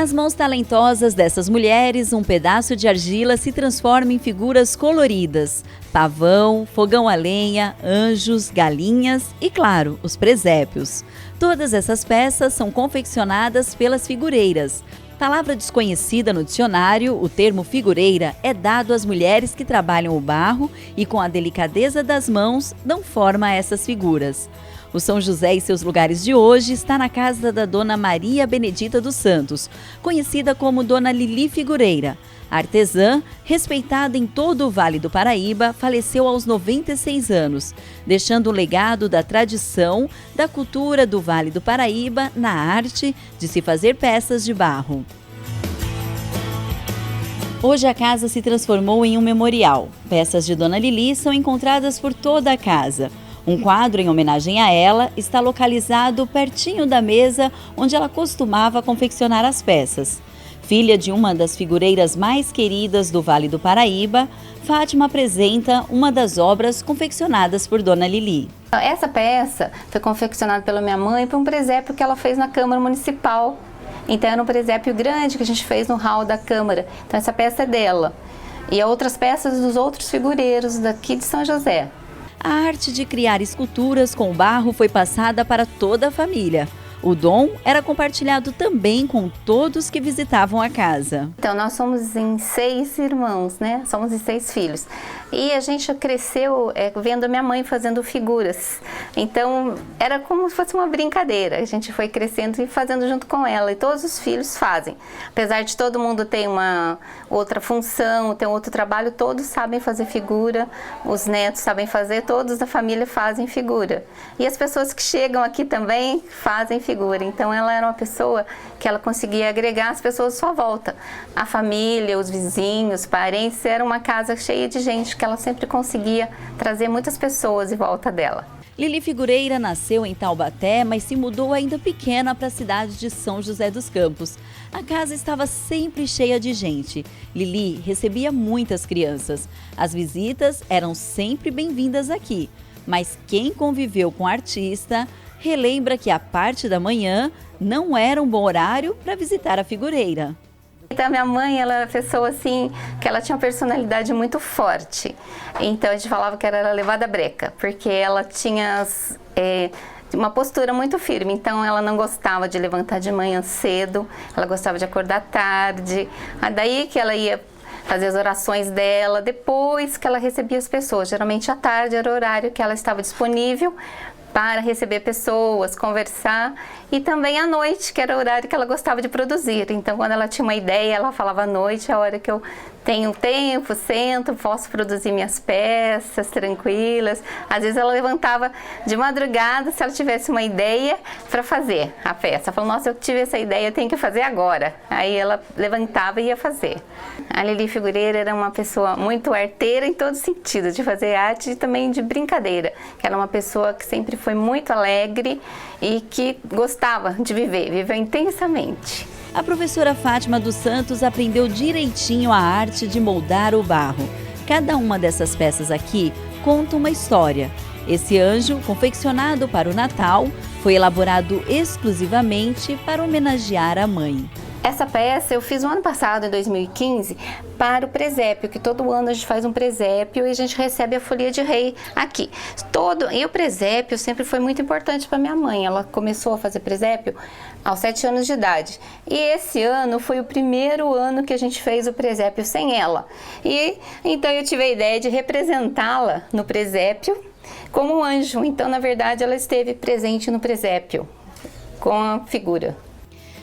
Nas mãos talentosas dessas mulheres, um pedaço de argila se transforma em figuras coloridas. Pavão, fogão a lenha, anjos, galinhas e, claro, os presépios. Todas essas peças são confeccionadas pelas figureiras. Palavra desconhecida no dicionário, o termo figureira é dado às mulheres que trabalham o barro e, com a delicadeza das mãos, dão forma a essas figuras. O São José e seus lugares de hoje está na casa da Dona Maria Benedita dos Santos, conhecida como Dona Lili Figureira. A artesã, respeitada em todo o Vale do Paraíba, faleceu aos 96 anos, deixando um legado da tradição, da cultura do Vale do Paraíba na arte de se fazer peças de barro. Hoje a casa se transformou em um memorial. Peças de Dona Lili são encontradas por toda a casa. Um quadro em homenagem a ela está localizado pertinho da mesa onde ela costumava confeccionar as peças. Filha de uma das figureiras mais queridas do Vale do Paraíba, Fátima apresenta uma das obras confeccionadas por Dona Lili. Essa peça foi confeccionada pela minha mãe para um presépio que ela fez na Câmara Municipal. Então era um presépio grande que a gente fez no hall da Câmara. Então essa peça é dela. E outras peças dos outros figureiros daqui de São José. A arte de criar esculturas com barro foi passada para toda a família. O dom era compartilhado também com todos que visitavam a casa. Então, nós somos em 6 irmãos, né? Somos em 6 filhos. E a gente cresceu vendo a minha mãe fazendo figuras. Então, era como se fosse uma brincadeira. A gente foi crescendo e fazendo junto com ela. E todos os filhos fazem. Apesar de todo mundo ter uma outra função, ter um outro trabalho, todos sabem fazer figura. Os netos sabem fazer, todos da família fazem figura. E as pessoas que chegam aqui também fazem figura. Então ela era uma pessoa que ela conseguia agregar as pessoas à sua volta. A família, os vizinhos, parentes, era uma casa cheia de gente que ela sempre conseguia trazer muitas pessoas em volta dela. Lili Figureira nasceu em Taubaté, mas se mudou ainda pequena para a cidade de São José dos Campos. A casa estava sempre cheia de gente. Lili recebia muitas crianças. As visitas eram sempre bem-vindas aqui. Mas quem conviveu com a artista relembra que a parte da manhã não era um bom horário para visitar a figureira. Então, minha mãe, ela era uma pessoa assim, que ela tinha uma personalidade muito forte. Então, a gente falava que ela era levada breca, porque ela tinha uma postura muito firme. Então, ela não gostava de levantar de manhã cedo, ela gostava de acordar tarde. Daí que ela ia fazer as orações dela, depois que ela recebia as pessoas. Geralmente, à tarde era o horário que ela estava disponível para receber pessoas, conversar, e também à noite, que era o horário que ela gostava de produzir. Então, quando ela tinha uma ideia, ela falava à noite, é a hora que eu tenho tempo, sento, posso produzir minhas peças tranquilas. Às vezes ela levantava de madrugada, se ela tivesse uma ideia para fazer a peça. Ela falou, nossa, eu tive essa ideia, eu tenho que fazer agora. Aí ela levantava e ia fazer. A Lili Figureira era uma pessoa muito arteira em todo sentido, de fazer arte e também de brincadeira. Ela é uma pessoa que sempre foi muito alegre e que gostava de viver, viveu intensamente. A professora Fátima dos Santos aprendeu direitinho a arte de moldar o barro. Cada uma dessas peças aqui conta uma história. Esse anjo, confeccionado para o Natal, foi elaborado exclusivamente para homenagear a mãe. Essa peça eu fiz no ano passado, em 2015, para o presépio, que todo ano a gente faz um presépio e a gente recebe a folia de rei aqui. E o presépio sempre foi muito importante para minha mãe. Ela começou a fazer presépio aos 7 anos de idade. E esse ano foi o primeiro ano que a gente fez o presépio sem ela. E então eu tive a ideia de representá-la no presépio como um anjo. Então, na verdade, ela esteve presente no presépio com a figura.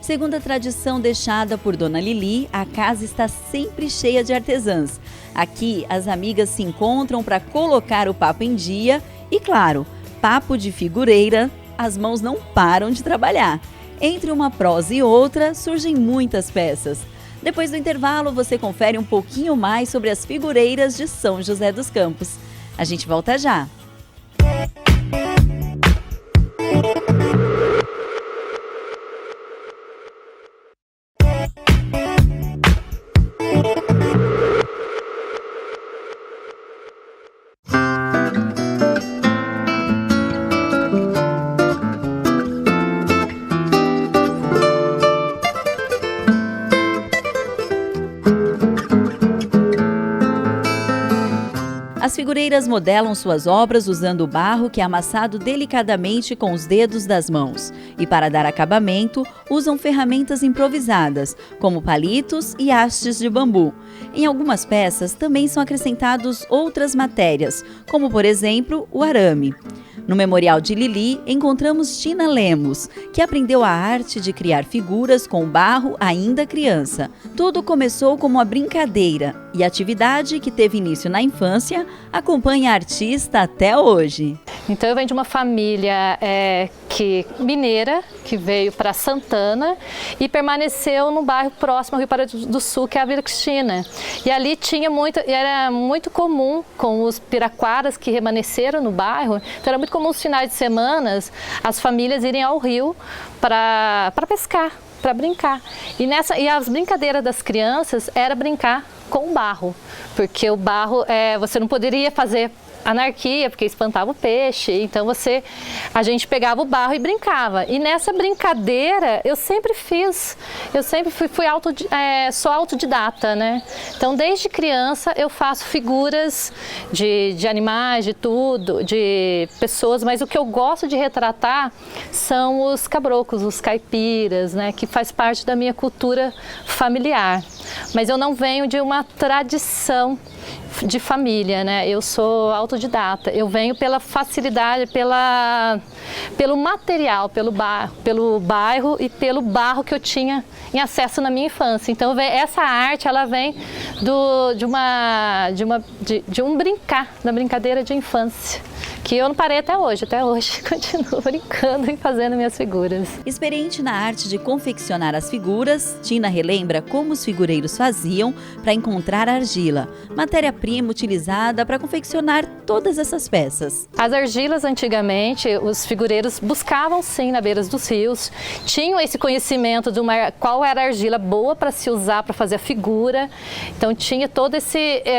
Segundo a tradição deixada por Dona Lili, a casa está sempre cheia de artesãs. Aqui, as amigas se encontram para colocar o papo em dia e, claro, papo de figureira, as mãos não param de trabalhar. Entre uma prosa e outra, surgem muitas peças. Depois do intervalo, você confere um pouquinho mais sobre as figureiras de São José dos Campos. A gente volta já! figureiras modelam suas obras usando o barro que é amassado delicadamente com os dedos das mãos. E para dar acabamento, usam ferramentas improvisadas, como palitos e hastes de bambu. Em algumas peças também são acrescentados outras matérias, como por exemplo o arame. No Memorial de Lili, encontramos Tina Lemos, que aprendeu a arte de criar figuras com barro ainda criança. Tudo começou como uma brincadeira e a atividade, que teve início na infância, acompanha a artista até hoje. Então eu venho de uma família mineira, que veio para Santana e permaneceu no bairro próximo ao Rio Pardo do Sul, que é a Vila Cristina. E ali era muito comum com os piraquaras que permaneceram no bairro, então era muito comum os finais de semana as famílias irem ao rio para pescar, para brincar. E as brincadeiras das crianças era brincar com o barro, porque o barro você não poderia fazer anarquia, porque espantava o peixe, então a gente pegava o barro e brincava. E nessa brincadeira eu sempre sou autodidata, né? Então desde criança eu faço figuras de animais, de tudo, de pessoas, mas o que eu gosto de retratar são os cabrocos, os caipiras, né? Que faz parte da minha cultura familiar. Mas eu não venho de uma tradição de família, né? Eu sou autodidata, eu venho pela facilidade, pelo material, pelo bairro e pelo barro que eu tinha em acesso na minha infância. Então essa arte, ela vem de um brincar, da brincadeira de infância, que eu não parei até hoje continuo brincando e fazendo minhas figuras. Experiente na arte de confeccionar as figuras, Tina relembra como os figureiros faziam para encontrar argila, matéria-prima utilizada para confeccionar todas essas peças. As argilas, antigamente, os figureiros buscavam sim na beira dos rios, tinham esse conhecimento de qual era a argila boa para se usar para fazer a figura, então tinha todo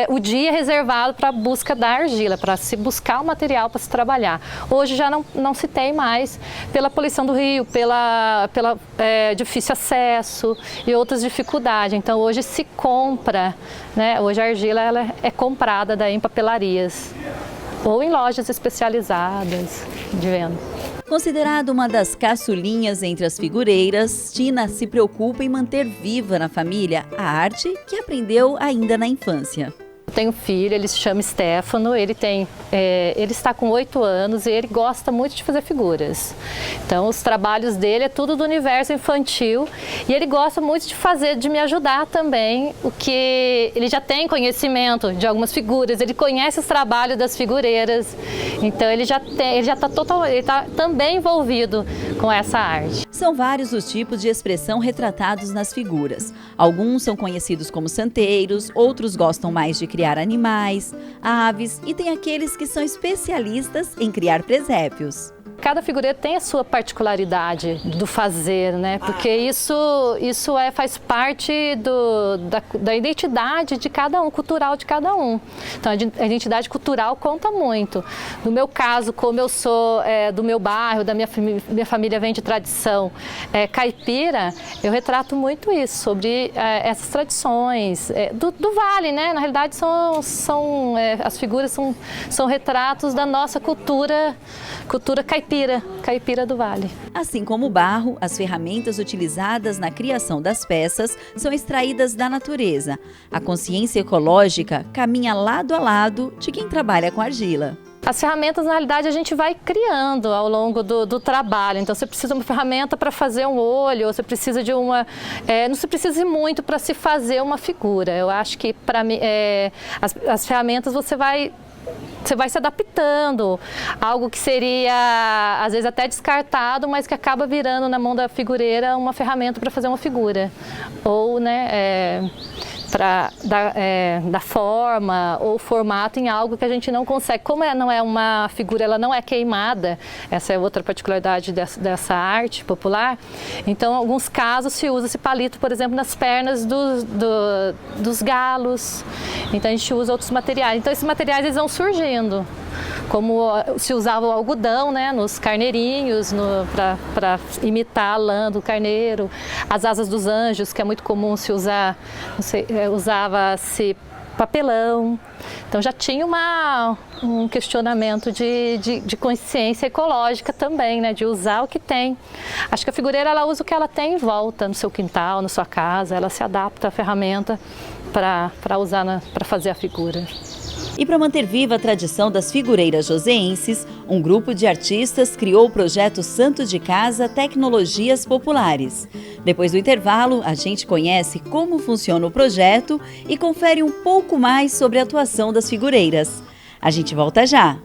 o dia reservado para a busca da argila, para se buscar o material para se trabalhar. Hoje já não se tem mais, pela poluição do rio, pela difícil acesso e outras dificuldades. Então hoje se compra, né? Hoje a argila ela é comprada daí em papelarias ou em lojas especializadas de venda. Considerada uma das caçulinhas entre as figureiras, Tina se preocupa em manter viva na família a arte que aprendeu ainda na infância. Tenho um filho, ele se chama Stefano, ele está com 8 anos e ele gosta muito de fazer figuras. Então os trabalhos dele é tudo do universo infantil e ele gosta muito de me ajudar também, o que ele já tem conhecimento de algumas figuras, ele conhece os trabalhos das figureiras, então ele está também envolvido com essa arte. São vários os tipos de expressão retratados nas figuras. Alguns são conhecidos como santeiros, outros gostam mais de criar animais, aves e tem aqueles que são especialistas em criar presépios. Cada figureiro tem a sua particularidade do fazer, né? Porque isso faz parte da identidade de cada um, cultural de cada um. Então a identidade cultural conta muito. No meu caso, como eu sou do meu bairro, da minha família vem de tradição caipira, eu retrato muito isso, sobre essas tradições do vale, né? Na realidade as figuras são retratos da nossa cultura caipira do vale. Assim como o barro, as ferramentas utilizadas na criação das peças são extraídas da natureza. A consciência ecológica caminha lado a lado de quem trabalha com argila. As ferramentas, na realidade, a gente vai criando ao longo do trabalho. Então, você precisa de uma ferramenta para fazer um olho, ou você precisa de uma... não se precisa de muito para se fazer uma figura. Eu acho que, para mim, as ferramentas você vai se adaptando, algo que seria às vezes até descartado, mas que acaba virando na mão da figureira uma ferramenta para fazer uma figura, ou para dar forma ou formato em algo que a gente não consegue. Como não é uma figura, ela não é queimada, essa é outra particularidade dessa arte popular, então em alguns casos se usa esse palito, por exemplo, nas pernas dos galos, então a gente usa outros materiais. Então esses materiais eles vão surgindo, como se usava o algodão, né, nos carneirinhos, para imitar a lã do carneiro, as asas dos anjos, que é muito comum se usar, usava-se papelão. Então já tinha um questionamento de consciência ecológica também, né? De usar o que tem. Acho que a figureira, ela usa o que ela tem em volta, no seu quintal, na sua casa, ela se adapta à ferramenta para usar, para fazer a figura. E para manter viva a tradição das figureiras joseenses, um grupo de artistas criou o projeto Santo de Casa Tecnologias Populares. Depois do intervalo, a gente conhece como funciona o projeto e confere um pouco mais sobre a atuação das figureiras. A gente volta já!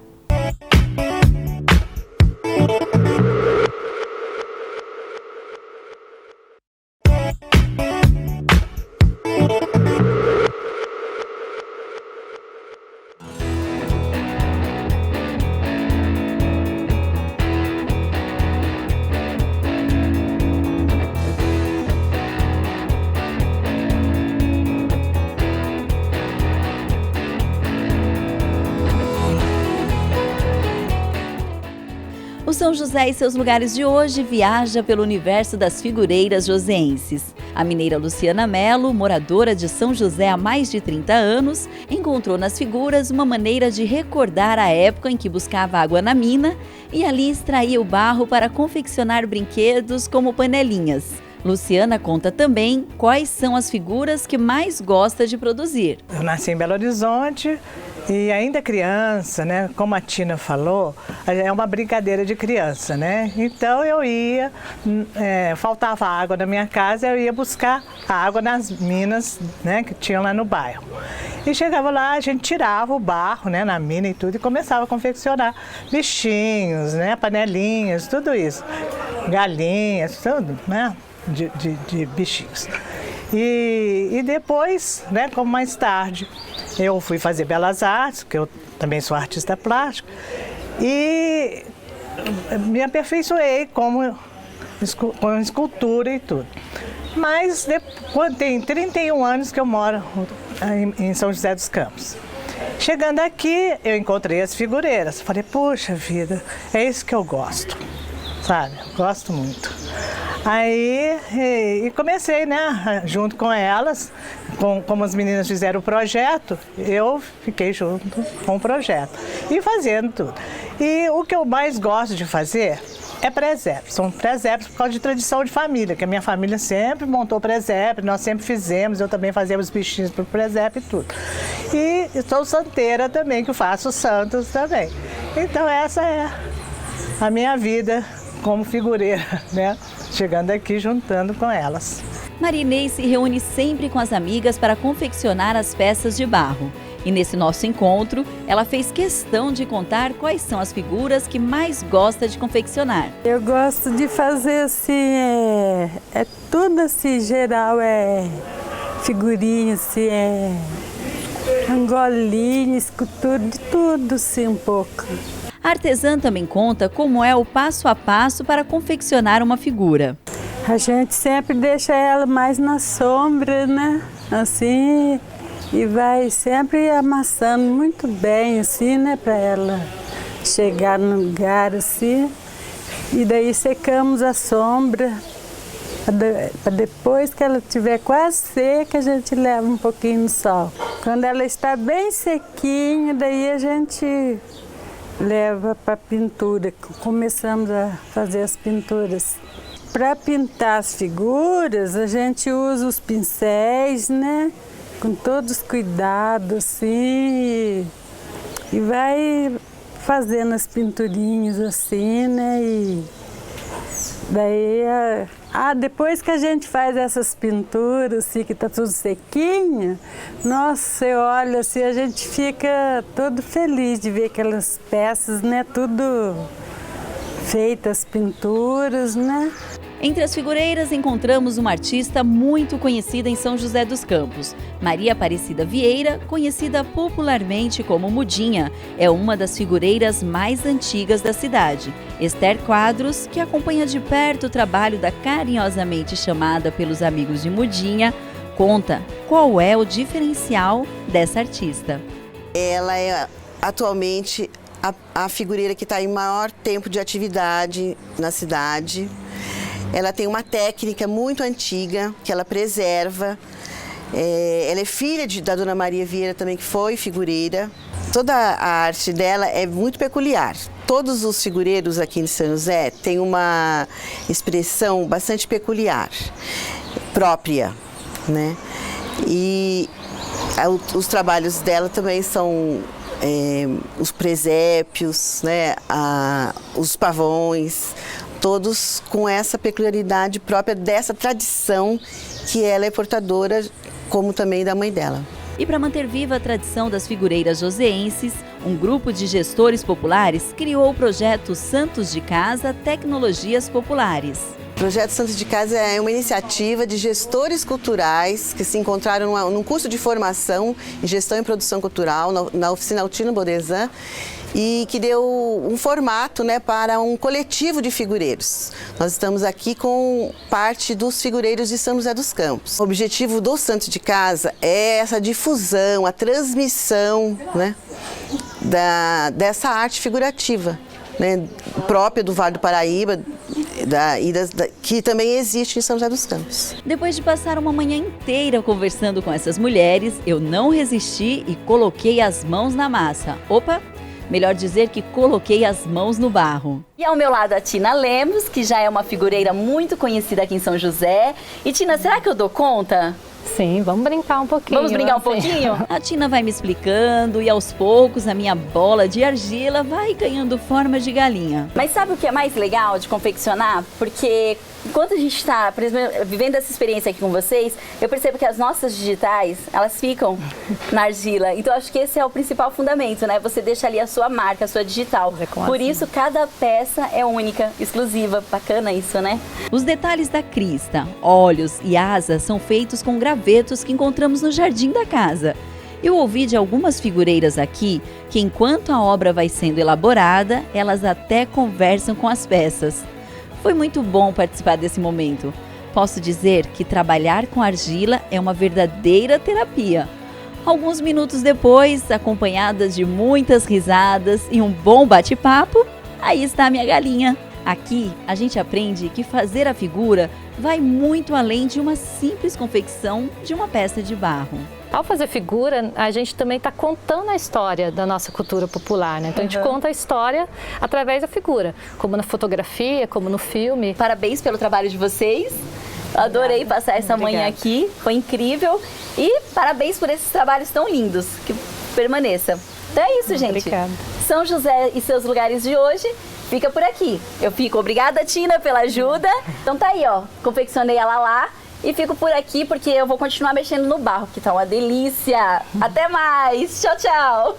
O São José e seus lugares de hoje viaja pelo universo das figureiras joseenses. A mineira Luciana Mello, moradora de São José há mais de 30 anos, encontrou nas figuras uma maneira de recordar a época em que buscava água na mina e ali extraía o barro para confeccionar brinquedos como panelinhas. Luciana conta também quais são as figuras que mais gosta de produzir. Eu nasci em Belo Horizonte e ainda criança, né? Como a Tina falou, é uma brincadeira de criança, né? Então eu ia, faltava água na minha casa, eu ia buscar a água nas minas, né? Que tinham lá no bairro. E chegava lá, a gente tirava o barro, né? Na mina e tudo e começava a confeccionar bichinhos, né? Panelinhas, tudo isso. Galinhas, tudo, né? De bichinhos. E depois, né, como mais tarde, eu fui fazer Belas Artes, porque eu também sou artista plástica, e me aperfeiçoei com escultura e tudo. Mas tem 31 anos que eu moro em São José dos Campos. Chegando aqui, eu encontrei as figureiras. Falei, poxa vida, é isso que eu gosto, sabe? Gosto muito. Aí e comecei, né, junto com elas, como as meninas fizeram o projeto, eu fiquei junto com o projeto e fazendo tudo. E o que eu mais gosto de fazer é presépio. São presépios por causa de tradição de família, que a minha família sempre montou presépio, nós sempre fizemos, eu também fazia os bichinhos para o presépio e tudo. E sou santeira também, que eu faço santos também. Então essa é a minha vida como figureira, né? Chegando aqui, juntando com elas. Marinês se reúne sempre com as amigas para confeccionar as peças de barro. E nesse nosso encontro, ela fez questão de contar quais são as figuras que mais gosta de confeccionar. Eu gosto de fazer assim, tudo assim, geral, figurinha, assim, angolinha, escultura, de tudo assim um pouco. A artesã também conta como é o passo a passo para confeccionar uma figura. A gente sempre deixa ela mais na sombra, né? Assim, e vai sempre amassando muito bem, assim, né? Para ela chegar no lugar, assim. E daí secamos a sombra, para depois que ela estiver quase seca, a gente leva um pouquinho no sol. Quando ela está bem sequinha, daí a gente leva para pintura, começamos a fazer as pinturas. Para pintar as figuras, a gente usa os pincéis, né? Com todos os cuidados, assim, e vai fazendo as pinturinhas assim, né? E daí, depois que a gente faz essas pinturas, assim, que tá tudo sequinho, nossa, você olha assim, a gente fica todo feliz de ver aquelas peças, né? Tudo feitas, pinturas, né? Entre as figureiras encontramos uma artista muito conhecida em São José dos Campos. Maria Aparecida Vieira, conhecida popularmente como Mudinha, é uma das figureiras mais antigas da cidade. Esther Quadros, que acompanha de perto o trabalho da carinhosamente chamada pelos amigos de Mudinha, conta qual é o diferencial dessa artista. Ela é atualmente a figureira que está em maior tempo de atividade na cidade. Ela tem uma técnica muito antiga que ela preserva Ela é filha da Dona Maria Vieira também, que foi figureira. Toda a arte dela é muito peculiar. Todos os figureiros aqui em São José têm uma expressão bastante peculiar, própria, né? E os trabalhos dela também são os presépios, né? Os pavões, todos com essa peculiaridade própria dessa tradição que ela é portadora, como também da mãe dela. E para manter viva a tradição das figureiras joseenses, um grupo de gestores populares criou o projeto Santos de Casa Tecnologias Populares. O Projeto Santos de Casa é uma iniciativa de gestores culturais que se encontraram num curso de formação em gestão e produção cultural na oficina Altino Bodesan, e que deu um formato, né, para um coletivo de figureiros. Nós estamos aqui com parte dos figureiros de São José dos Campos. O objetivo do Santos de Casa é essa difusão, a transmissão, né, dessa arte figurativa, né, própria do Vale do Paraíba, que também existe em São José dos Campos. Depois de passar uma manhã inteira conversando com essas mulheres, eu não resisti e coloquei as mãos na massa. Opa! Melhor dizer que coloquei as mãos no barro. E ao meu lado a Tina Lemos, que já é uma figureira muito conhecida aqui em São José. E Tina, será que eu dou conta? Sim, vamos brincar um pouquinho. Vamos brincar um pouquinho? A Tina vai me explicando e aos poucos a minha bola de argila vai ganhando forma de galinha. Mas sabe o que é mais legal de confeccionar? Porque enquanto a gente está vivendo essa experiência aqui com vocês, eu percebo que as nossas digitais, elas ficam na argila. Então acho que esse é o principal fundamento, né? Você deixa ali a sua marca, a sua digital. Por isso cada peça é única, exclusiva. Bacana isso, né? Os detalhes da crista, olhos e asas são feitos com gravetos que encontramos no jardim da casa. Eu ouvi de algumas figureiras aqui que enquanto a obra vai sendo elaborada, elas até conversam com as peças. Foi muito bom participar desse momento. Posso dizer que trabalhar com argila é uma verdadeira terapia. Alguns minutos depois, acompanhadas de muitas risadas e um bom bate-papo, aí está a minha galinha. Aqui, a gente aprende que fazer a figura vai muito além de uma simples confecção de uma peça de barro. Ao fazer figura, a gente também está contando a história da nossa cultura popular, né? Então a gente conta a história através da figura, como na fotografia, como no filme. Parabéns pelo trabalho de vocês. Adorei passar essa manhã aqui, foi incrível. E parabéns por esses trabalhos tão lindos, que permaneça. Então é isso, gente. Obrigada. São José e seus lugares de hoje fica por aqui. Eu fico obrigada, Tina, pela ajuda. Então tá aí, ó, confeccionei ela lá. E fico por aqui porque eu vou continuar mexendo no barro, que tá uma delícia. Até mais. Tchau, tchau.